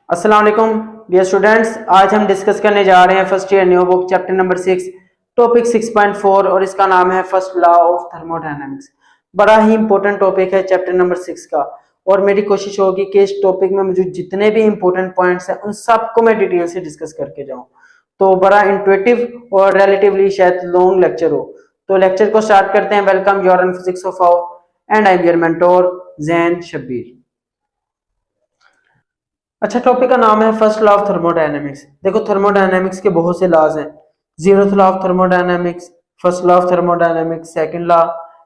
अस्सलाम वालेकुम dear students. आज हम डिस्कस करने जा रहे हैं first year new book chapter number 6 topic 6.4 और इसका नाम है फर्स्ट लॉ ऑफ थर्मोडायनामिक्स। बड़ा ही इंपॉर्टेंट टॉपिक है चैप्टर नंबर 6 का और मेरी कोशिश होगी कि इस टॉपिक में मुझे जितने भी इंपॉर्टेंट पॉइंट्स हैं उन सबको मैं डिटेल से डिस्कस करके जाऊं। तो बड़ा इंट्यूटिव और रिलेटिवली शायद लॉन्ग लेक्चर हो। तो लेक्चर को स्टार्ट करते हैं। Welcome your in physics of how and I am your mentor Jain Shabbir. अच्छा, टॉपिक का नाम है फर्स्ट लॉ ऑफ थर्मोडायनेमिक्स। देखो, थर्मोडायनेमिक्स के बहुत से लॉज हैं। Zeroth law of thermodynamics, first law of thermodynamics, second law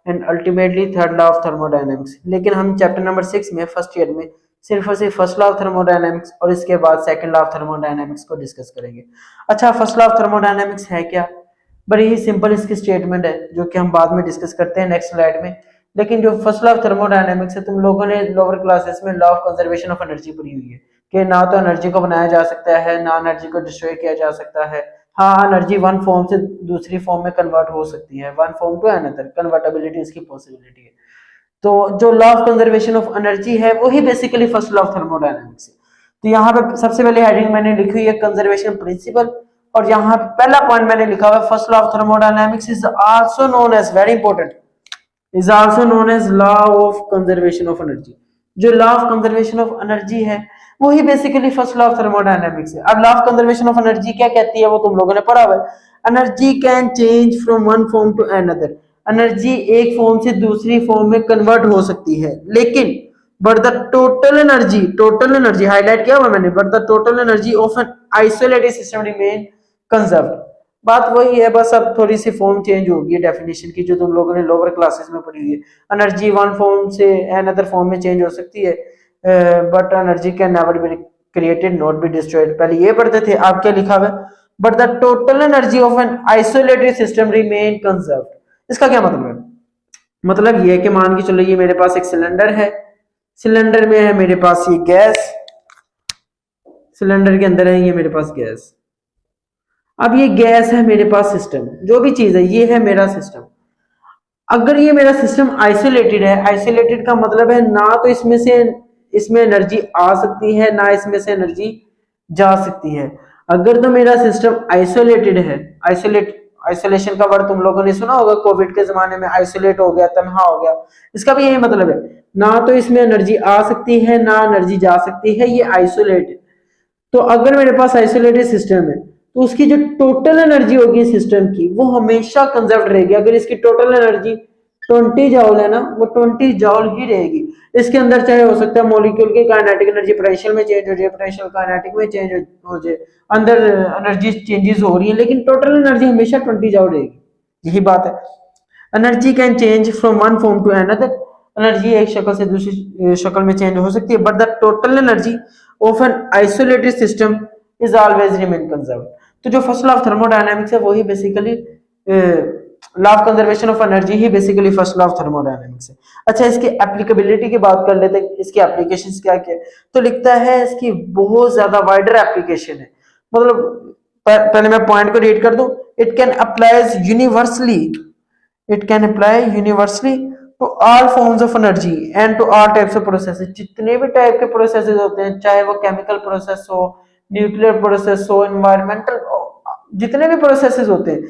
and ultimately third law of thermodynamics. लेकिन हम चैप्टर नंबर 6 में फर्स्ट ईयर में सिर्फ और सिर्फ फर्स्ट लॉ ऑफ थर्मोडायनेमिक्स और इसके बाद सेकंड लॉ ऑफ थर्मोडायनेमिक्स को डिस्कस करेंगे। अच्छा, फर्स्ट लॉ ऑफ थर्मोडायनेमिक्स है क्या? बड़ी ही सिंपल इसकी स्टेटमेंट है जो कि हम बाद में डिस्कस करते हैं नेक्स्ट स्लाइड में। लेकिन जो फर्स्ट लॉ ऑफ थर्मोडायनेमिक्स है, तुम लोगों ने लोअर क्लासेस में law of conservation of energy पढ़ी हुई है कि ना तो एनर्जी को बनाया जा सकता है ना एनर्जी को डिस्ट्रॉय किया जा सकता है। हाँ, एनर्जी वन फॉर्म से दूसरी फॉर्म में कन्वर्ट हो सकती है, one form to another, convertibility इसकी पॉसिबिलिटी है। तो जो law of conservation of energy है वही basically first law of thermodynamics है। तो यहाँ पे सबसे पहले हेडिंग मैंने लिखी हुई है कंजर्वेशन प्रिंसिपल, और यहाँ पे पहला पॉइंट मैंने लिखा हुआ है first law of thermodynamics is also known as, very important, is also known as law of conservation of energy. जो law of conservation of energy है वही basically first law of thermodynamics है। अब law of conservation of energy क्या कहती है वो तुम लोगों ने पढ़ा हुआ है। Energy can change from one form to another. Energy एक फॉर्म से दूसरी फॉर्म में कन्वर्ट हो सकती है, लेकिन but the total energy highlight किया हुआ मैंने, but the total energy of an isolated system remain conserved. बात वही है, बस अब थोड़ी सी फॉर्म चेंज होगी डेफिनेशन की जो तुम लोगों ने लोअर क्लासेस में पढ़ी हुई है। एनर्जी वन फॉर्म से अनदर फॉर्म में चेंज हो सकती है, but energy can never be created not be destroyed. पहले ये पढ़ते थे, आप क्या लिखा हुआ है? But the total energy of an isolated system remain conserved. इसका क्या मतलब है? मतलब ये है कि मान के चलो ये मेरे पास एक सिलेंडर है, सिलेंडर में है मेरे पास ये गैस, सिलेंडर के अंदर है ये मेरे पास गैस। अब ये गैस है मेरे पास सिस्टम, जो भी चीज है ये है मेरा सिस्टम। अगर ये मेरा सिस्टम आइसोलेटेड है, आइसोलेटेड का मतलब है ना तो इसमें एनर्जी आ सकती है ना इसमें से एनर्जी जा सकती है। अगर तो मेरा सिस्टम आइसोलेटेड है, आइसोलेशन का वर्ड तुम लोगों ने सुना होगा, कोविड के जमाने में आइसोलेट हो गया, तन्हा हो गया, इसका भी यही मतलब है, ना तो इसमें एनर्जी आ सकती है ना एनर्जी जा सकती है, ये आइसोलेटेड। तो अगर मेरे पास आइसोलेटेड सिस्टम है तो उसकी जो टोटल एनर्जी होगी सिस्टम की वो हमेशा कंजर्व रहेगी। अगर इसकी टोटल एनर्जी 20 जॉल है ना, वो 20 जॉल ही रहेगी। इसके अंदर चाहे हो सकता है मॉलिक्यूल की काइनेटिक एनर्जी पोटेंशियल में चेंज हो जाए, पोटेंशियल काइनेटिक में चेंज हो जाए, अंदर एनर्जी चेंजेस हो रही है, लेकिन टोटल एनर्जी हमेशा 20 जॉल रहेगी। यही बात है। Energy can change from one form to another. Energy एक शक्ल से दूसरी शक्ल में चेंज हो सकती है, but the total energy of an isolated system is always remain conserved. तो जो फर्स्ट लॉ ऑफ थर्मोडायनामिक्स है वही basically law of conservation of energy he basically first law of thermodynamics है। अच्छा, इसकी एप्लीकेबिलिटी की बात कर लेते हैं, इसकी एप्लीकेशंस क्या क्या है। तो लिखता है इसकी बहुत ज्यादा वाइडर एप्लीकेशन है। मतलब पहले मैं पॉइंट को रीड कर दूं, it can applies universally, it can apply universally to all forms of energy and to all types of processes. जितने भी टाइप के प्रोसेसेस होते हैं, चाहे वो केमिकल प्रोसेस हो, न्यूक्लियर प्रोसेस हो, एनवायरमेंटल, जितने भी प्रोसेसेस होते हैं,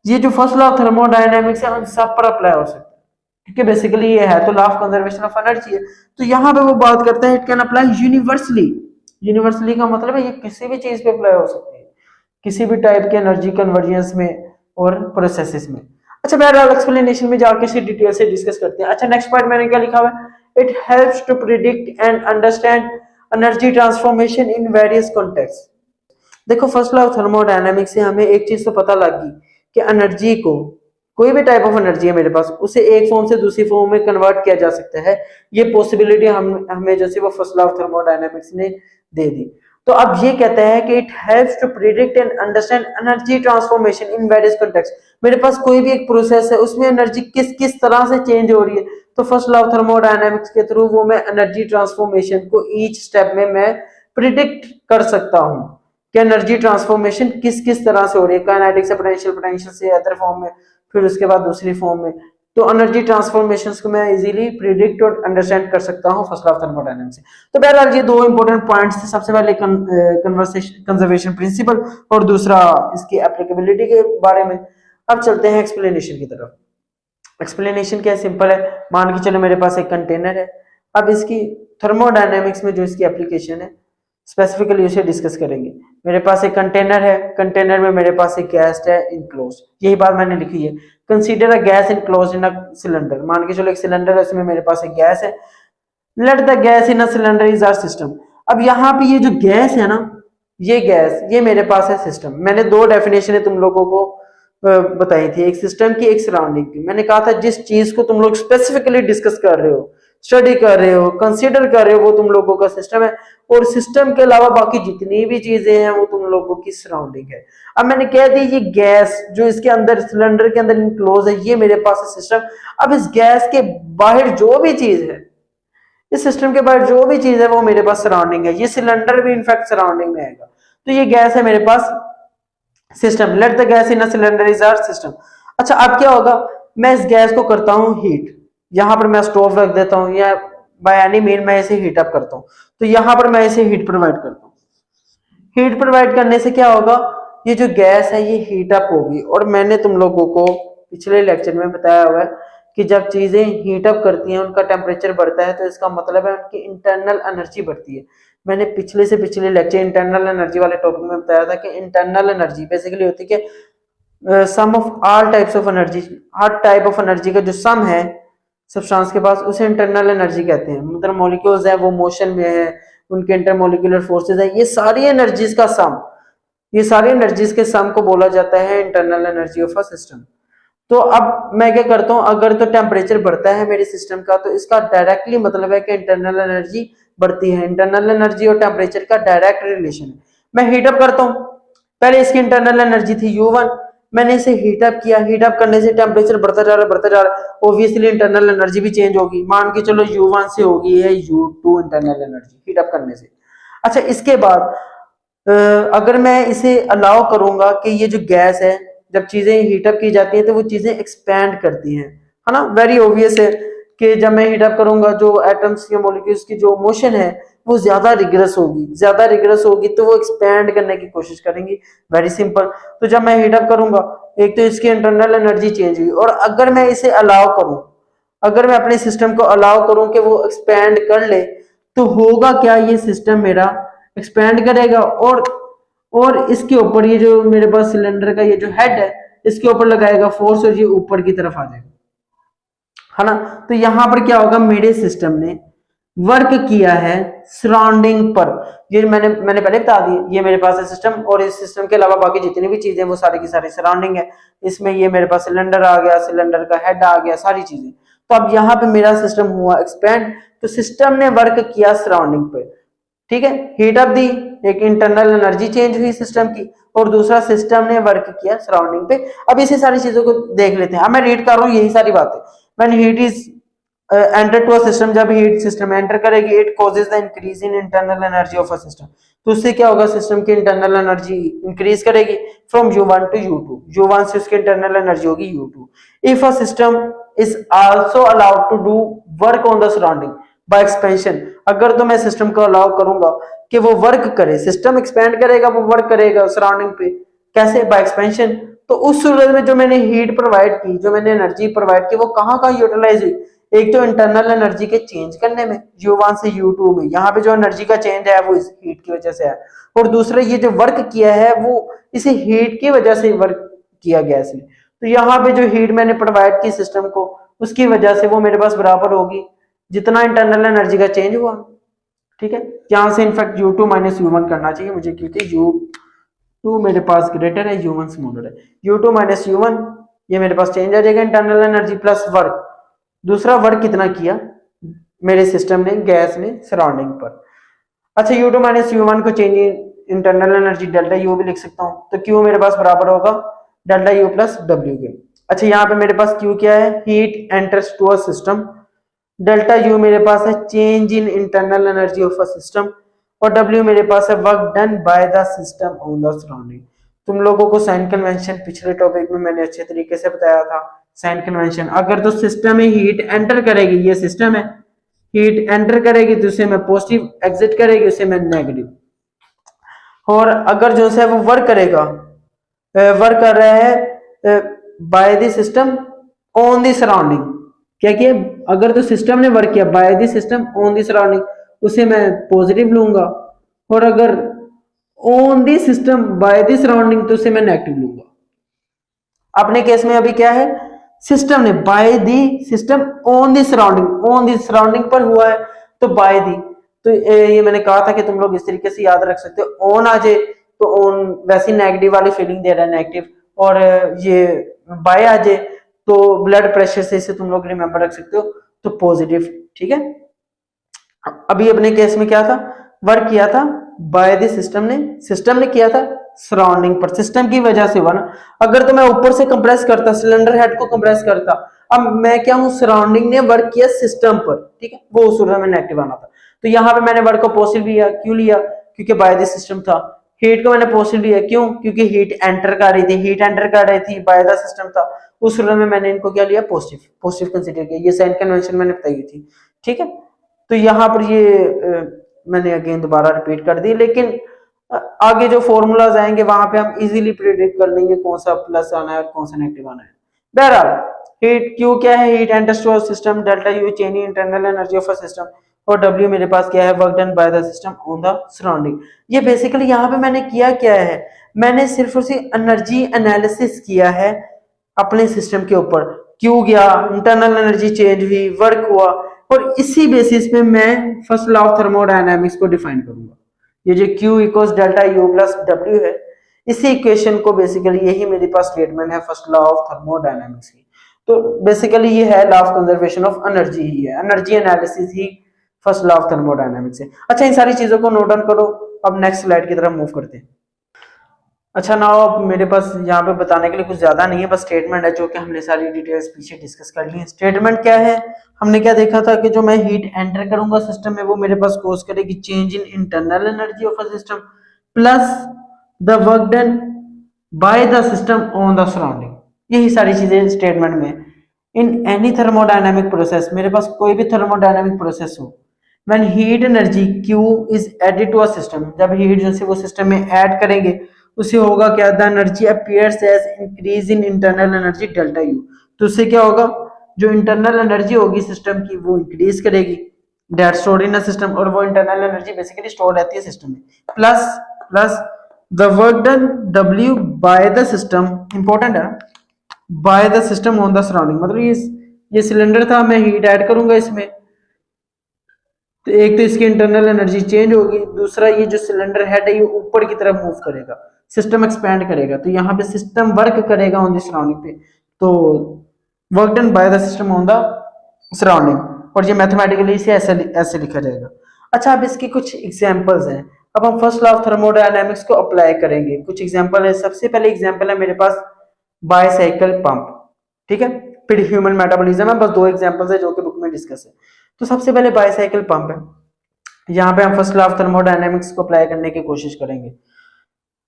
ये जो फर्स्ट लॉ ऑफ थर्मोडायनामिक्स है उन सब पर अप्लाई हो सकता है, क्योंकि बेसिकली ये है तो law of conservation of energy है। तो यहाँ पे वो बात करते हैं it can apply universally. Universally का मतलब है ये किसी भी चीज पे अप्लाई हो सकती है, किसी भी टाइप के एनर्जी कन्वर्जेंस में और प्रोसेसेस में। अच्छा, बहरहाल एक्सप्लेनेशन में जाके इसे डिटेल से डिस्कस करते हैं। अच्छा, नेक्स्ट पॉइंट मैंने क्या लिखा हुआ है? It helps to predict and understand energy transformation in various context. देखो, फर्स्ट लॉ ऑफ थर्मोडायनामिक्स से हमें एक चीज तो पता लग गई कि एनर्जी को, कोई भी टाइप ऑफ एनर्जी है मेरे पास, उसे एक फॉर्म से दूसरी फॉर्म में कन्वर्ट किया जा सकता है। ये पॉसिबिलिटी हमें जैसे वो फर्स्ट लॉ ऑफ थर्मोडायनामिक्स ने दे दी। तो अब ये कहता है कि it helps to predict and understand energy transformation in various context. मेरे पास कोई भी एक प्रोसेस है, उसमें एनर्जी किस किस तरह से चेंज हो रही है, तो फर्स्ट लॉ ऑफ थर्मोडायनामिक्स के थ्रू वो मैं एनर्जी ट्रांसफॉर्मेशन को ईच स्टेप में मैं प्रिडिक्ट कर सकता हूँ कि एनर्जी ट्रांसफॉर्मेशन किस किस तरह से हो रही है, काइनेटिक से पोटेंशियल, पोटेंशियल से अदर फॉर्म में, फिर उसके बाद दूसरी फॉर्म में। तो एनर्जी ट्रांसफॉर्मेशंस को मैं इजीली प्रिडिक्ट और अंडरस्टैंड कर सकता हूँ फर्स्ट लॉ ऑफ थर्मोडायनामिक्स से। तो बहरहाल ये दो इंपॉर्टेंट पॉइंट्स थे, सबसे पहले कंजर्वेशन प्रिंसिपल और दूसरा इसकी एप्लीकेबिलिटी के बारे में। अब चलते हैं एक्सप्लेनेशन की तरफ। एक्सप्लेनेशन क्या है, सिंपल है। मान के चलो मेरे पास एक कंटेनर है, अब इसकी थर्मोडायनेमिक्स में जो इसकी एप्लीकेशन है स्पेसिफिकली उसे डिस्कस करेंगे। मेरे पास एक कंटेनर है, कंटेनर में मेरे पास एक गैस है इनक्लोज, यही बात मैंने लिखी है। Consider a gas enclose in a cylinder, मान के चलो एक सिलेंडर है, उसमें मेरे पास एक गैस है। Let the gas in a cylinder is our system. अब यहाँ पे ये जो गैस है ना, ये गैस, ये मेरे पास है सिस्टम। मैंने दो डेफिनेशन तुम लोगों को बताई थी, एक सिस्टम की एक सराउंडिंग की। मैंने कहा था जिस चीज को तुम लोग स्पेसिफिकली डिस्कस कर रहे हो, स्टडी कर रहे हो, कंसीडर कर रहे हो, वो तुम लोगों का सिस्टम है, और सिस्टम के अलावा बाकी जितनी भी चीजें हैं वो तुम लोगों की सराउंडिंग है। अब मैंने कह दी ये गैस जो इसके अंदर सिलेंडर के अंदर इनक्लोज है, ये मेरे पास है सिस्टम। अब इस गैस के बाहर जो भी चीज है, इस सिस्टम के बाहर जो भी चीज है वो मेरे पास सराउंडिंग है। ये सिलेंडर भी इनफैक्ट सराउंडिंग में आएगा। तो ये गैस है मेरे पास system. Let the gas in a cylinder is our system. अच्छा, अब क्या होगा, मैं इस गैस को करता हूं हीट, यहां पर मैं स्टोव रख देता हूं या बाय एनी मीन मैं इसे हीट अप करता हूं। तो यहां पर मैं इसे हीट प्रोवाइड करता हूं। हीट प्रोवाइड करने से क्या होगा, ये जो गैस है ये हीट अप होगी। और मैंने तुम लोगों को पिछले लेक्चर में बताया हुआ है कि जब चीजें हीट अप करती हैं उनका टेम्परेचर बढ़ता है, तो इसका मतलब है उनकी इंटरनल एनर्जी बढ़ती है। मैंने पिछले से पिछले लेक्चर इंटरनल एनर्जी वाले टॉपिक में बताया था कि इंटरनल एनर्जी बेसिकली होती है कि sum of all types of energy, हर टाइप ऑफ एनर्जी का जो सम है सब्सटेंस के पास, उसे इंटरनल एनर्जी कहते हैं। मतलब मॉलिक्यूल्स है वो मोशन में है, उनके इंटरमोलिकुलर फोर्सेस है, ये सारी एनर्जीज का सम, ये सारी एनर्जीज के सम को बोला जाता है internal energy of a system. तो अब मैं क्या करता हूं, अगर तो टेम्परेचर बढ़ता है मेरे सिस्टम का, तो इसका डायरेक्टली मतलब है कि इंटरनल एनर्जी बढ़ती है। इंटरनल एनर्जी और टेम्परेचर का डायरेक्ट रिलेशन है। मैं हीटअप करता हूं, पहले इसकी इंटरनल एनर्जी थी U1, मैंने इसे हीटअप किया, हीटअप करने से टेम्परेचर बढ़ता जा रहा, ऑब्वियसली इंटरनल एनर्जी भी चेंज होगी। मान के चलो U1 से होगी है U2 इंटरनल एनर्जी हीटअप करने से। अच्छा, इसके बाद अगर मैं इसे अलाउ करूंगा कि ये जो गैस है, जब चीजें हीटअप की जाती हैं तो वो चीजें एक्सपैंड करती हैं, है ना। वेरी ऑब्वियस है कि जब मैं हीटअप करूंगा जो एटम्स या मॉलिक्यूल्स की जो मोशन है वो ज्यादा रिग्रेस होगी, तो वो एक्सपैंड करने की कोशिश करेंगी। Very simple. तो जब मैं हीटअप करूंगा, एक तो इसकी इंटरनल एनर्जी चेंज हुई, और अगर मैं इसे अलाउ करूं, अगर मैं अपने सिस्टम को अलाउ करूं कि वो एक्सपैंड कर ले, तो होगा क्या, ये सिस्टम मेरा एक्सपैंड करेगा और इसके ऊपर ये जो मेरे पास सिलेंडर का ये जो हेड है, इसके ऊपर लगाएगा फोर्स और ये ऊपर की तरफ आ जाएगा, है ना। तो यहां पर क्या होगा, मेरे सिस्टम ने वर्क किया है सराउंडिंग पर। ये मैंने पहले बता दी, ये मेरे पास है सिस्टम, और इस सिस्टम के अलावा बाकी जितनी भी चीजें वो सारी की सारी सराउंडिंग है। इसमें ये मेरे पास सिलेंडर आ गया, सिलेंडर का हेड आ गया, सारी चीजें। तो अब यहाँ पे मेरा सिस्टम हुआ एक्सपेंड, तो सिस्टम ने वर्क किया सराउंडिंग पे, ठीक है। हीट अप दी, एक इंटरनल एनर्जी चेंज हुई सिस्टम की, और दूसरा सिस्टम ने वर्क किया सराउंडिंग पे। अब इसी सारी चीजों को देख लेते हैं। अब मैं रीड कर रहा हूँ यही सारी बातें। When heat is enter to a system, जब हीट सिस्टम एंटर करेगी, it causes the increase in internal energy of a system. तो उससे क्या होगा, सिस्टम की इंटरनल एनर्जी इंक्रीज करेगी from U1 to U2। U1 से उसकी इंटरनल एनर्जी होगी U2। If a system is also allowed to do work on the surrounding by expansion, अगर तो मैं सिस्टम को अलाउ करूंगा कि वो वर्क करे, सिस्टम एक्सपेंड करेगा, वो वर्क करेगा सराउंडिंग पे, कैसे, बाय एक्सपेंशन। तो उस सूरत में जो मैंने हीट प्रोवाइड की, जो मैंने एनर्जी प्रोवाइड की, वो कहाँ कहाँ यूटिलाइज हुई, एक तो इंटरनल एनर्जी के चेंज करने में U1 से U2 में, यहाँ पे जो एनर्जी का चेंज है वो इस हीट की वजह से है, और दूसरा ये जो वर्क किया है वो इसे हीट की वजह से वर्क किया गया इसने। तो यहाँ पे जो हीट मैंने प्रोवाइड की सिस्टम को, उसकी वजह से वो मेरे पास बराबर होगी जितना इंटरनल एनर्जी का चेंज हुआ, ठीक है। यहां से इनफैक्ट U2 माइनस U1 करना चाहिए मुझे, क्योंकि U2 मेरे पास ग्रेटर है, U1 स्मॉलर है। U2 माइनस U1, ये मेरे पास चेंज आ जाएगा इंटरनल एनर्जी प्लस वर्क। दूसरा वर्क कितना किया मेरे सिस्टम ने, गैस ने सराउंडिंग पर। अच्छा, U2 माइनस U1 को change internal energy delta U भी लिख सकता हूं, तो Q मेरे पास बराबर होगा डेल्टा U प्लस W के। अच्छा, यहाँ पे मेरे पास Q क्या है, heat enters to a system, delta U मेरे पास है change in internal energy of a system, और W मेरे पास है work done by the system on the surrounding. तुम लोगों को साइन कन्वेंशन पिछले टॉपिक में मैंने अच्छे तरीके से बताया था, साइन कन्वेंशन। अगर तो सिस्टम में हीट एंटर करेगी, ये सिस्टम है, हीट एंटर करेगी तो उसे मैं पॉजिटिव, एग्जिट करेगी उसे मैं नेगेटिव। और अगर जो है वो वर्क करेगा, वर्क कर रहा है by the system on the surrounding, क्या किया, अगर तो सिस्टम ने वर्क किया bye the system on the surrounding उसे मैं पॉजिटिव लूंगा, और अगर on the system by the surrounding तो उसे मैं नेगेटिव लूंगा। अपने केस में अभी क्या है, सिस्टम ने by the system on the surrounding पर हुआ है तो बाय दी, तो ये मैंने कहा था कि तुम लोग इस तरीके से याद रख सकते हो। ऑन आ जाए तो ऑन वैसी नेगेटिव वाली फीलिंग दे रहा है नेगेटिव, और ये बाय आ जाए तो ब्लड प्रेशर से इसे तुम लोग रिमेंबर रख सकते हो तो पॉजिटिव। ठीक है, अभी अपने केस में क्या था, वर्क किया था बाय द सिस्टम ने किया था सराउंडिंग पर, सिस्टम की वजह से हुआ ना। अगर तो मैं ऊपर से कंप्रेस करता, सिलेंडर हेड को कंप्रेस करता, अब मैं क्या हूं, सराउंडिंग ने वर्क किया सिस्टम पर, ठीक है, वो उस सूरत में नेगेटिव आना था। तो यहाँ पे मैंने वर्क को पॉजिटिव लिया, क्यों लिया, क्योंकि बाय द सिस्टम था। हीट को मैंने पॉजिटिव लिया, क्यों, क्योंकि हीट एंटर कर रही थी, बाय द सिस्टम था, उस सूरत में मैंने इनको क्या लिया, पॉजिटिव कंसीडर किया। ये साइन कन्वेंशन मैंने बताई थी। ठीक है, तो यहाँ पर ये मैंने अगेन दोबारा रिपीट कर दी, लेकिन आगे जो फॉर्मूलाज आएंगे वहां पे हम इजीली प्रिडिक्ट कर लेंगे कौन सा प्लस आना है और कौन सा नेगेटिव आना है। बहरहाल हीट क्यू क्या है, heat enters to system, delta U change in internal energy of a system, और डब्ल्यू मेरे पास क्या है, work done by the system on the surrounding. ये बेसिकली यहाँ पे मैंने किया क्या है, मैंने सिर्फ उसी एनर्जी एनालिसिस किया है अपने सिस्टम के ऊपर, क्यू गया, इंटरनल एनर्जी चेंज हुई, वर्क हुआ, और इसी बेसिस पे मैं फर्स्ट लॉ ऑफ थर्मोडायनामिक्स को डिफाइन करूंगा। ये जो Q equals delta U plus W है, इसी इक्वेशन को बेसिकली, यही मेरे पास स्टेटमेंट है फर्स्ट लॉ ऑफ थर्मोडायनामिक्स की। तो बेसिकली ये है law of conservation of energy ही है, एनर्जी एनालिसिस ही फर्स्ट लॉ ऑफ थर्मोडायनामिक्स है। अच्छा, इन सारी चीजों को नोट डाउन करो। अब नेक्स्ट स्लाइड की तरफ मूव करते हैं। अच्छा, ना अब मेरे पास यहाँ पे बताने के लिए कुछ ज्यादा नहीं है, बस स्टेटमेंट है जो कि हमने सारी डिटेल्स पीछे डिस्कस कर ली है। स्टेटमेंट क्या है, हमने क्या देखा था कि जो मैं हीट एंटर करूंगा सिस्टम में वो मेरे पास कॉज करेगी change in internal energy of a system plus the work done by the system on the surrounding. यही सारी चीजें स्टेटमेंट में। इन एनी थर्मोडायनामिक प्रोसेस, मेरे पास कोई भी थर्मोडायनामिक प्रोसेस हो, when heat energy Q is added to a system, जब हीट जो है वो सिस्टम में ऐड करेंगे उसे होगा क्या, the energy appears as increase in internal energy delta U. तो उससे क्या होगा, जो इंटरनल एनर्जी होगी सिस्टम की वो इंक्रीज करेगी, that stored in a system, और वो इंटरनल एनर्जी बेसिकली स्टोर रहती है सिस्टम में, plus the work done W by the system, important है, by the system on the surrounding. मतलब ये सिलेंडर था, मैं हीट ऐड करूंगा इसमें, तो एक तो इसकी इंटरनल एनर्जी चेंज होगी, दूसरा ये जो सिलेंडर हेड है ये ऊपर की तरफ मूव करेगा, सिस्टम एक्सपैंड करेगा, तो यहाँ पे सिस्टम वर्क करेगा ऑन द सराउंडिंग पे, तो work done by the system on the surrounding, और ये मैथमेटिकली इसे ऐसे लिखा जाएगा। अच्छा, अब इसकी कुछ एग्जांपल्स हैं। अब हम फर्स्ट लॉ ऑफ थर्मोडायनामिक्स को अप्लाई करेंगे। कुछ एग्जांपल है, सबसे पहले एग्जांपल है मेरे पास बायसाइकिल पंप, ठीक है, फिर ह्यूमन मेटाबॉलिज्म है, बस दो एग्जांपल्स है जो कि बुक में डिस्कस है। तो सबसे पहले बायसाइकिल पंप है, यहाँ पे हम फर्स्ट लॉ ऑफ थर्मोडायनामिक्स को अप्लाई करने की कोशिश करेंगे।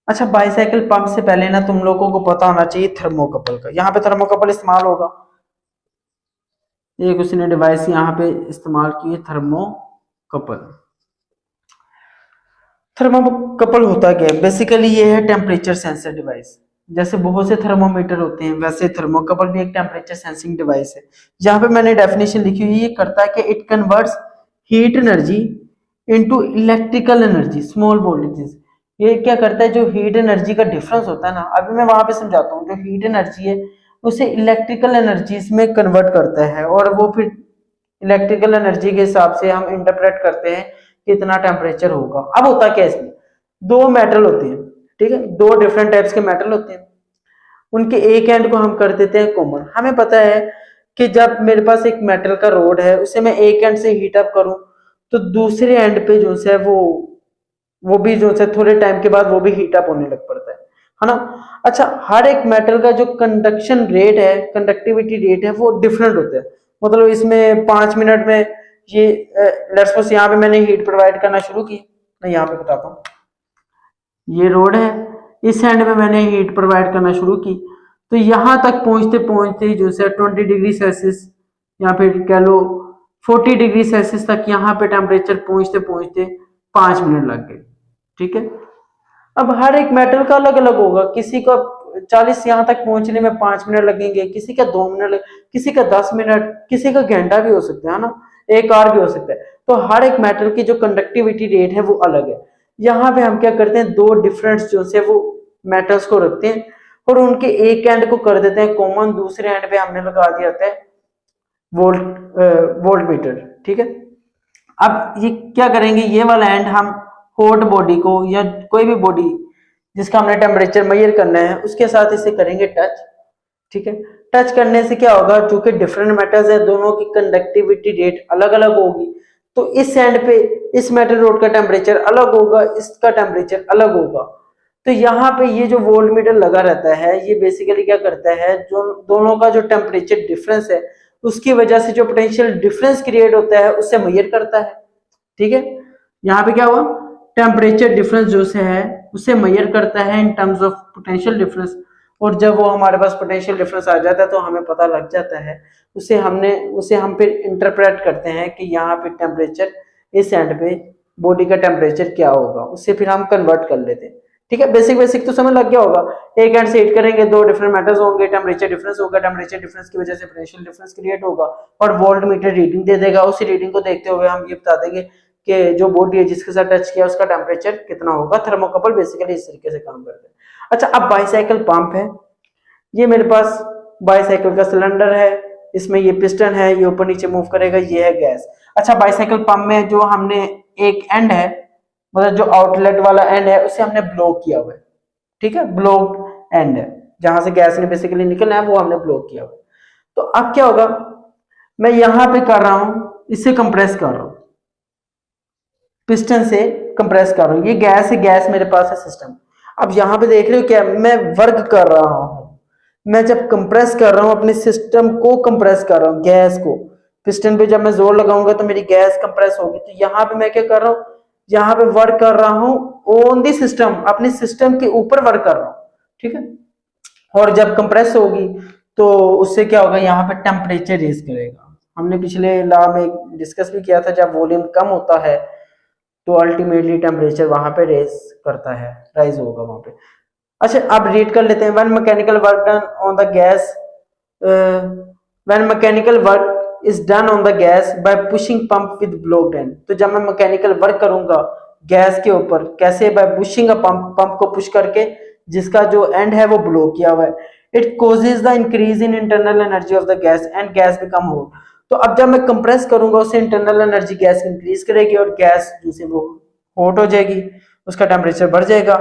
अच्छा, बायसाइकिल पंप से पहले ना तुम लोगों को पता होना चाहिए थर्मोकपल का। यहाँ पे थर्मोकपल इस्तेमाल होगा, एक उसने डिवाइस यहाँ पे इस्तेमाल की है, थर्मोकपल। थर्मोकपल होता क्या है, बेसिकली ये है टेम्परेचर सेंसर डिवाइस। जैसे बहुत से थर्मोमीटर होते हैं वैसे थर्मोकपल भी एक टेम्परेचर सेंसिंग डिवाइस है। यहाँ पे मैंने डेफिनेशन लिखी हुई है, ये करता है कि it converts heat energy into electrical energy small voltages. ये क्या करता है, जो हीट एनर्जी का डिफरेंस होता है ना, अभी मैं वहां पे समझाता हूँ, जो हीट एनर्जी है उसे इलेक्ट्रिकल एनर्जीज में कन्वर्ट करता है, और वो फिर इलेक्ट्रिकल एनर्जी के हिसाब से हम इंटरप्रेट करते हैं कि इतना टेम्परेचर होगा। अब होता क्या है, इसमें दो मेटल होते हैं, ठीक है, दो डिफरेंट टाइप्स के मेटल होते हैं, उनके एक एंड को हम कर देते हैं कॉमन। हमें पता है कि जब मेरे पास एक मेटल का रोड है उसे मैं एक एंड से हीट अप करूं तो दूसरे एंड पे जो है वो भी जो है थोड़े टाइम के बाद वो भी हीट अप होने लग पड़ता है ना। अच्छा, हर एक मेटल का जो कंडक्शन रेट है, कंडक्टिविटी रेट है, वो डिफरेंट होता है। मतलब इसमें 5 मिनट में ये लेट्स सपोज यहाँ पे मैंने हीट प्रोवाइड करना शुरू की, मैं यहाँ पे बताता हूँ, ये रोड है, इस एंड में मैंने हीट प्रोवाइड करना शुरू की, तो यहाँ तक पहुंचते पहुंचते जो है 20 डिग्री सेल्सियस या फिर कह लो 40 डिग्री सेल्सियस तक यहाँ पे टेम्परेचर पहुंचते पहुंचते 5 मिनट लग गए। ठीक है, अब हर एक मेटल का अलग अलग होगा, किसी का 40 यहाँ तक पहुंचने में 5 मिनट लगेंगे, किसी का 2 मिनट, किसी का 10 मिनट, किसी का घंटा भी हो सकता है ना, 1 आवर भी हो सकता है। तो हर एक मेटल की जो कंडक्टिविटी रेट है वो अलग है। यहाँ पे हम क्या करते हैं, दो डिफरेंट जो से वो मेटल्स को रखते हैं और उनके एक एंड को कर देते हैं कॉमन, दूसरे एंड पे हमने लगा दिया होता है वोल्ट मीटर। ठीक है, अब ये क्या करेंगे, ये वाला एंड हम हॉट बॉडी को या कोई भी बॉडी जिसका हमने टेम्परेचर मेजर करना है उसके साथ इसे करेंगे टच। ठीक है, टच करने से क्या होगा, चूंकि डिफरेंट मेटल्स है दोनों की कंडक्टिविटी रेट अलग अलग होगी, तो इस एंड पे इस मेटल रोड का टेम्परेचर अलग होगा, इसका टेम्परेचर अलग होगा। तो यहाँ पे ये जो वोल्ट मीटर लगा रहता है ये बेसिकली क्या करता है, जो दोनों का जो टेम्परेचर डिफरेंस है उसकी वजह से जो पोटेंशियल डिफरेंस क्रिएट होता है उससे मेजर करता है। ठीक है, यहाँ पे क्या हुआ, टेम्परेचर डिफरेंस जो से है उसे मेजर करता है in terms of potential difference, और जब वो हमारे पास पोटेंशियल डिफरेंस आ जाता है तो हमें पता लग जाता है, उसे हम फिर इंटरप्रेट करते हैं कि यहाँ पे टेम्परेचर इस एंड पे बॉडी का टेम्परेचर क्या होगा, उससे फिर हम कन्वर्ट कर लेते हैं। ठीक है, बेसिक तो समझ लग गया होगा। एक एंड से हीट करेंगे, दो डिफरेंट मेटल्स होंगे, टेम्परेचर डिफरेंस होगा, टेम्परेचर डिफरेंस की वजह से पोटेंशियल डिफरेंस क्रिएट होगा और वोल्ट मीटर रीडिंग दे देगा। उसी रीडिंग को देखते हुए हम ये बता देंगे कि जो बॉडी है जिसके साथ टच किया उसका टेम्परेचर कितना होगा। थर्मोकपल बेसिकली इस तरीके से काम करते हैं। अच्छा, अब बाईसाइकिल पंप है, ये मेरे पास बाईसाइकिल का सिलेंडर है, इसमें ये पिस्टन है, ये ऊपर नीचे मूव करेगा, ये है गैस। अच्छा, बाईसाइकिल पंप में जो हमने एक एंड है, मतलब जो आउटलेट वाला एंड है उसे हमने ब्लॉक किया हुआ है। ठीक है, ब्लॉक एंड है, जहां से गैस ने बेसिकली निकलना है वो हमने ब्लॉक किया हुआ है। तो अब क्या होगा, मैं यहां पे कर रहा हूं, इससे कंप्रेस कर रहा हूं, पिस्टन से कंप्रेस कर रहा हूं, ये गैस है, गैस मेरे पास है सिस्टम। अब यहां पे देख रहे हो क्या, मैं वर्क कर रहा हूं, मैं जब कंप्रेस कर रहा हूं अपने सिस्टम को कंप्रेस कर रहा हूं, गैस को पिस्टन पे जब मैं जोर लगाऊंगा तो मेरी गैस कंप्रेस होगी। तो यहाँ पे मैं क्या कर रहा हूँ, यहाँ पे वर्क कर रहा हूँ ऑन दी सिस्टम, अपने सिस्टम के ऊपर वर्क कर रहा हूँ। ठीक है, और जब कंप्रेस होगी तो उससे क्या होगा, यहाँ पे टेम्परेचर रेज करेगा। हमने पिछले लॉ में डिस्कस भी किया था, जब वॉल्यूम कम होता है तो अल्टीमेटली टेम्परेचर वहां पे रेज करता है, राइज होगा वहां पे। अच्छा, अब रीड कर लेते हैं। When mechanical work done on the gas, when mechanical work is done on the gas bye pushing pump with blocked and. तो जब मैं मैकेनिकल वर्क करूंगा गैस के ऊपर, कैसे, bye pushing a pump, pump को पुश करके जिसका जो एंड है वो ब्लॉक किया हुआ है। It causes the increase in internal energy of the gas and gas become hot. तो अब जब मैं कंप्रेस करूंगा उससे इंटरनल एनर्जी गैस इंक्रीज करेगी और गैस जो से वो हॉट हो जाएगी, उसका टेम्परेचर बढ़ जाएगा।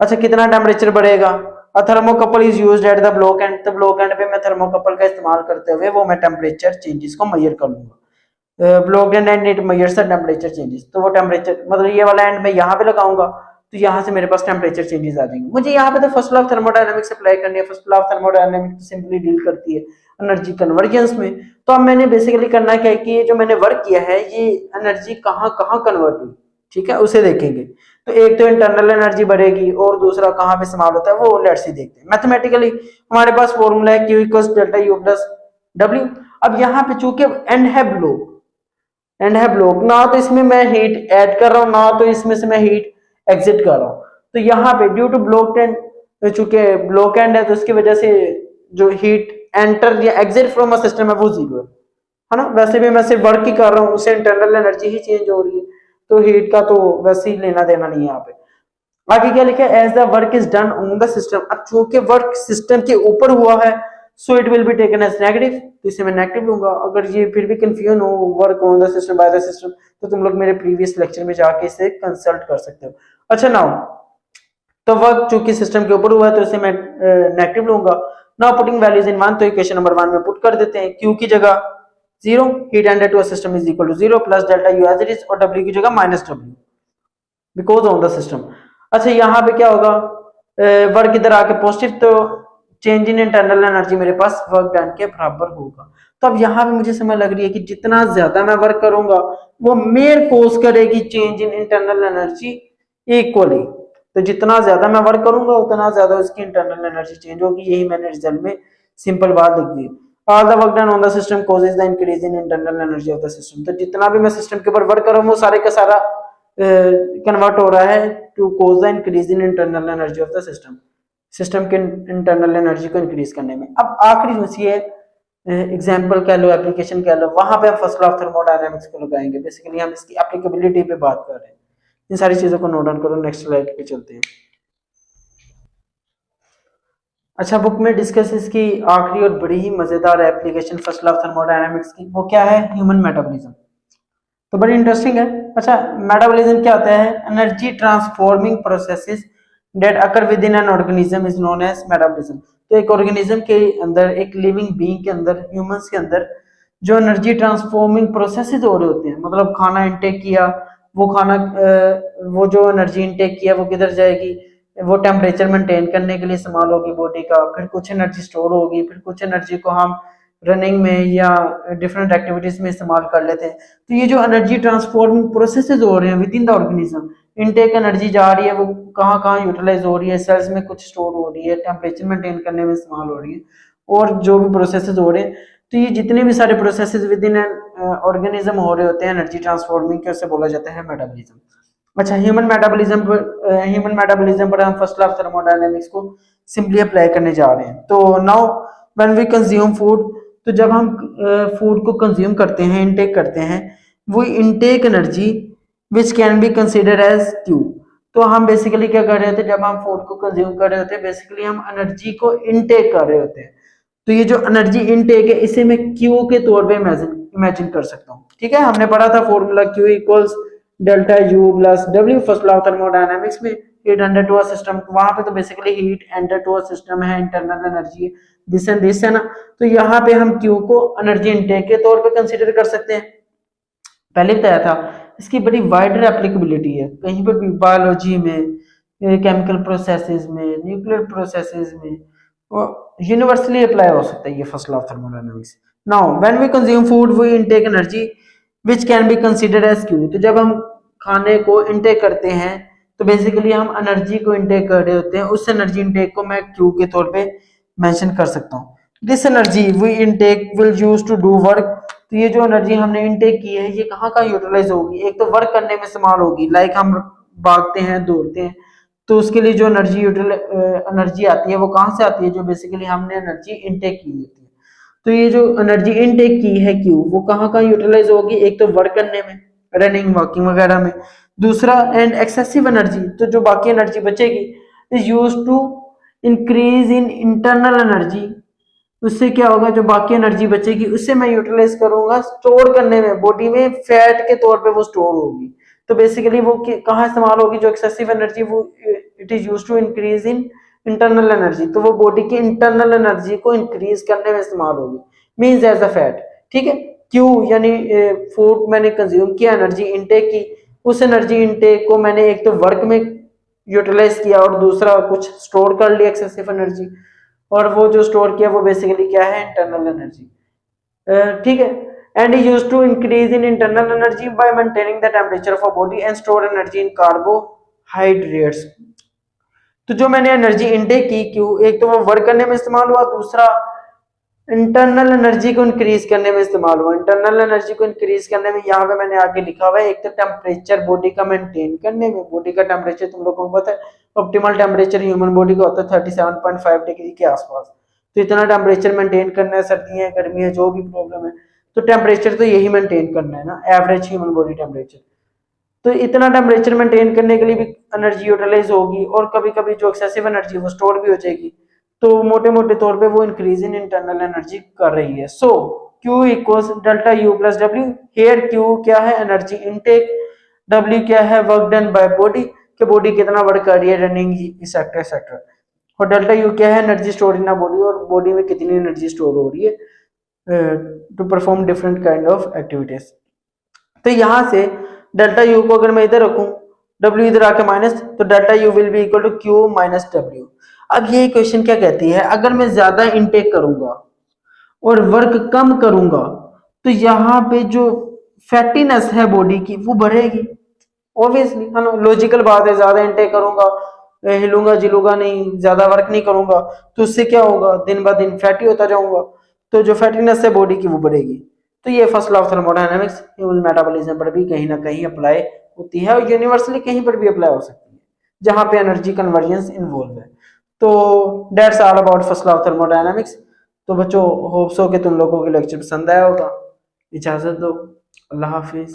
अच्छा, कितना टेम्परेचर बढ़ेगा, a thermocouple is used at the block end. तो ब्लॉक एंड पे मैं थर्मोकपल का इस्तेमाल करते हुए वो मैं टेम्परेचर चेंजेस को मेजर कर लूंगा। Block and it measures the temperature changes. तो वो टेम्परेचर मतलब ये वाला एंड मैं यहाँ पे लगाऊंगा तो यहाँ से मेरे पास टेम्परेचर चेंजेस आ जाएंगे। मुझे यहाँ पे तो first law of thermodynamics apply करनी है। First law of thermodynamics simply deal करती है एनर्जी कन्वर्जेंस में। तो अब मैंने बेसिकली करना क्या है कि ये जो मैंने वर्क किया है ये एनर्जी कहाँ कहाँ कन्वर्ट हुई, ठीक है, उसे देखेंगे। तो एक तो इंटरनल एनर्जी बढ़ेगी और दूसरा कहाँ पे इस्तेमाल होता है वो लेट्स सी देखते हैं। मैथमेटिकली हमारे पास फॉर्मूला है Q equals delta U plus W। अब यहाँ पे चूंकि एंड है ब्लॉक, ना तो इसमें मैं हीट ऐड कर रहा हूँ ना तो इसमें से मैं हीट एग्जिट कर रहा हूँ। तो यहाँ पे ड्यू टू ब्लॉक एंड, चूंकि ब्लॉक एंड है तो उसकी वजह से जो हीट एंटर या एग्जिट फ्रॉम अ सिस्टम है वो जीरो है ना। वैसे भी मैं सिर्फ वर्क ही कर रहा हूँ, उससे इंटरनल एनर्जी ही चेंज हो रही है, तो हीट का तो वैसे ही लेना देना नहीं है यहाँ पे। आगे क्या लिखा है, as the work is done on the system. अब चूंकि वर्क सिस्टम के ऊपर हुआ है so it will be taken as negative, तो इसे मैं नेगेटिव लूंगा। अगर ये फिर भी कंफ्यूजन हो work on the system by the system तो तुम लोग मेरे प्रीवियस लेक्चर में जाके इसे कंसल्ट कर सकते हो। अच्छा, नाउ तो वर्क चूंकि सिस्टम के ऊपर हुआ है तो इसे मैं नेगेटिव लूंगा। नाउ पुटिंग वैल्यूज इन 1, तो इक्वेशन नंबर 1 में पुट कर देते हैं। Q की जगह 0, heat added to a system is equal to 0 plus delta U as it is, और W की जगह minus W because on the system. अच्छा, यहाँ पे क्या होगा, वर्क इधर आके पॉजिटिव, तो चेंज इन इंटरनल एनर्जी मेरे पास वर्क डन के बराबर होगा। तो अब यहाँ पे मुझे समझ लग रही है कि जितना ज्यादा मैं वर्क करूंगा वो मेयर कोज करेगी change in internal energy equally. तो जितना ज्यादा मैं वर्क करूंगा उतना ज्यादा उसकी इंटरनल एनर्जी चेंज होगी। यही मैंने रिजल्ट में सिंपल बात लिख दी। All the work done on the system causes the increase in internal energy of the system. तो जितना भी मैं सिस्टम के ऊपर वर्क कर रहा हूँ वो सारे का सारा कन्वर्ट हो रहा है to cause the increase in internal energy of the system, system के इंटरनल एनर्जी को इंक्रीज करने में। अब आखिरी बची है एग्जाम्पल कह लो, एप्लीकेशन कह लो, वहां पे हम फर्स्ट लॉ ऑफ थर्मोडायनामिक्स को लगाएंगे। बेसिकली हम इसकी एप्लीकेबिलिटी पे बात कर रहे हैं। इन सारी चीजों को नोट डाउन करो, नेक्स्ट स्लाइड पे चलते हैं। अच्छा, बुक में डिस्कस इसकी आखिरी और बड़ी ही मजेदार application first law of thermodynamics की, वो क्या है? Human metabolism. तो बड़ी इंटरेस्टिंग है। अच्छा, मेटाबॉलिज्म क्या होता है? Energy transforming processes that occur within an organism is known as metabolism. तो एक ऑर्गेनिज्म के अंदर, एक लिविंग बीइंग के अंदर, ह्यूमंस के अंदर जो एनर्जी ट्रांसफॉर्मिंग प्रोसेसेस हो रहे होते हैं, मतलब खाना इंटेक किया, वो खाना वो जो एनर्जी इंटेक किया वो किधर जाएगी? वो टेम्परेचर मेंटेन करने के लिए इस्तेमाल होगी बॉडी का, फिर कुछ एनर्जी स्टोर होगी, फिर कुछ एनर्जी को हम रनिंग में या डिफरेंट एक्टिविटीज में इस्तेमाल कर लेते हैं। तो ये जो एनर्जी ट्रांसफॉर्मिंग प्रोसेसेस हो रहे हैं with in the organism, intake energy जा रही है, वो कहाँ कहाँ यूटिलाइज हो रही है? सेल्स में कुछ स्टोर हो रही है, टेम्परेचर मेंटेन करने में इस्तेमाल हो रही है, और जो भी प्रोसेसेस हो रहे हैं। तो ये जितने भी सारे प्रोसेसेस विद इन ऑर्गेनिज्म हो रहे होते हैं एनर्जी ट्रांसफॉर्मिंग के, उससे बोला जाता है मेटाबॉलिज्म। अच्छा, ह्यूमन मेटाबॉलिज्म पर हम फर्स्ट लॉ ऑफ थर्मोडायनामिक्स को सिंपली अप्लाई करने जा रहे हैं। तो now when we consume food, तो जब हम फूड को कंज्यूम करते हैं, इनटेक करते हैं, वो intake energy which can be consider as Q. तो हम बेसिकली क्या कर रहे होते हैं? जब हम फूड को कंज्यूम कर रहे होते हैं, बेसिकली हम एनर्जी को इनटेक कर रहे होते हैं। तो ये जो एनर्जी इनटेक है, इसे मैं क्यू के तौर पे इमेजिन कर सकता हूँ। ठीक है, हमने पढ़ा था formula Q equals delta U plus W, first law of thermodynamics में। Heat enter to a system, वहां पे तो basically heat enter to a system है, internal energy this and this है ना। तो यहाँ पे हम क्यू को एनर्जी इनटेक के तौर पे कंसीडर कर सकते हैं। पहले बताया था इसकी बड़ी वाइडर एप्लीकेबिलिटी है, कहीं पर भी, बायोलॉजी में, केमिकल प्रोसेसेस में, न्यूक्लियर प्रोसेसेस में, यूनिवर्सली अप्लाई हो सकता है ये first law of thermodynamics. Now when we consume food we intake energy which can be considered as Q. तो जब हम खाने को इनटेक करते हैं तो बेसिकली हम एनर्जी को इनटेक कर रहे होते हैं, उस एनर्जी इनटेक को मैं क्यू के तौर पे मेंशन कर सकता हूँ। This energy we intake will use to do work. तो ये जो एनर्जी हमने इनटेक की है, ये कहाँ कहाँ यूटिलाइज होगी? एक तो वर्क करने में इस्तेमाल होगी, लाइक हम भागते हैं, दौड़ते हैं, तो उसके लिए जो एनर्जी आती है वो कहाँ से आती है? जो बेसिकली हमने एनर्जी इनटेक की होती है। तो ये जो एनर्जी इनटेक की है क्यू, वो कहाँ कहाँ यूटिलाइज होगी? एक तो वर्क करने में, रनिंग, वॉकिंग वगैरह में। दूसरा, एंड एक्सेसिव एनर्जी, तो जो बाकी एनर्जी बचेगी, is use to increase in internal energy. उससे क्या होगा? जो बाकी एनर्जी बचेगी उससे मैं यूटिलाइज करूंगा स्टोर करने में, बॉडी में फैट के तौर पे वो स्टोर होगी। तो बेसिकली वो कहाँ इस्तेमाल होगी? जो एक्सेसिव एनर्जी, वो it is use to increase in internal energy, तो वो बॉडी की इंटरनल एनर्जी को इंक्रीज करने में इस्तेमाल होगी, मींस एज अ फैट। ठीक है, क्यू यानी फूड मैंने कंज्यूम किया, एनर्जी इनटेक की, उस एनर्जी इनटेक को मैंने एक तो वर्क में यूटिलाइज किया और दूसरा कुछ स्टोर कर लिया एक्सेसिव एनर्जी, और वो जो स्टोर किया वो बेसिकली क्या है? Internal energy. ठीक है, and use to increase in internal energy by maintaining the temperature of a body and store energy in carbohydrates. तो जो मैंने एनर्जी इनटेक की क्यू, एक तो वो वर्क करने में इस्तेमाल हुआ, दूसरा इंटरनल एनर्जी को इंक्रीज करने में इस्तेमाल हुआ। इंटरनल एनर्जी को इंक्रीज करने में यहाँ पे मैंने आगे लिखा हुआ है, एक तो टेम्परेचर बॉडी का मेंटेन करने में, बॉडी का टेम्परेचर तुम लोगों को पता है ऑप्टिमल टेम्परेचर ह्यूमन बॉडी का होता है 37.5 डिग्री के आसपास। तो इतना टेम्परेचर मेंटेन करना है, सर्दी है, गर्मी है, जो भी प्रॉब्लम है, तो टेम्परेचर तो यही मेंटेन करना है ना, एवरेज ह्यूमन बॉडी टेम्परेचर। तो इतना टेम्परेचर मेंटेन करने के लिए भी एनर्जी यूटिलाइज होगी, और कभी कभी जो एक्सेसिव एनर्जी वो स्टोर भी हो जाएगी। तो मोटे मोटे तौर पे वो इंक्रीज इन इंटरनल एनर्जी कर रही है। So Q equals delta U plus W. Here Q क्या है? Energy intake. W क्या है? वर्क डन बाय बॉडी, कि बॉडी कितना वर्क कर रही है, रनिंग, एक्सेट्रा एक्सेट्रा। और डेल्टा यू क्या है? एनर्जी स्टोर इन बॉडी, और बॉडी में कितनी एनर्जी स्टोर हो रही है to perform different kind of activities. तो यहां से डेल्टा यू को अगर मैं इधर रखूं, W इधर आके माइनस, तो delta U will be equal to Q minus W। अब ये क्वेश्चन क्या कहती है? अगर मैं ज्यादा इनटेक करूंगा और वर्क कम करूंगा तो यहाँ पे जो फैटीनेस है बॉडी की वो बढ़ेगी, ऑब्वियसली है ना, लॉजिकल बात है। ज्यादा इनटेक करूंगा हिलूंगा जिलूंगा नहीं, ज्यादा वर्क नहीं करूंगा, तो उससे क्या होगा, दिन ब दिन फैटी होता जाऊंगा, तो जो फैटीनेस है बॉडी की वो बढ़ेगी। तो ये first law of thermodynamics human metabolism पर भी कहीं ना कहीं अप्लाई होती है और यूनिवर्सली कहीं पर भी अप्लाई हो सकती है जहां पे एनर्जी कन्वर्जेंस इन्वॉल्व है। तो that's all about first law of thermodynamics. तो बच्चों होप्स हो कि तुम लोगों को लेक्चर पसंद आया होगा। इजाजत दो, अल्लाह हाफिज।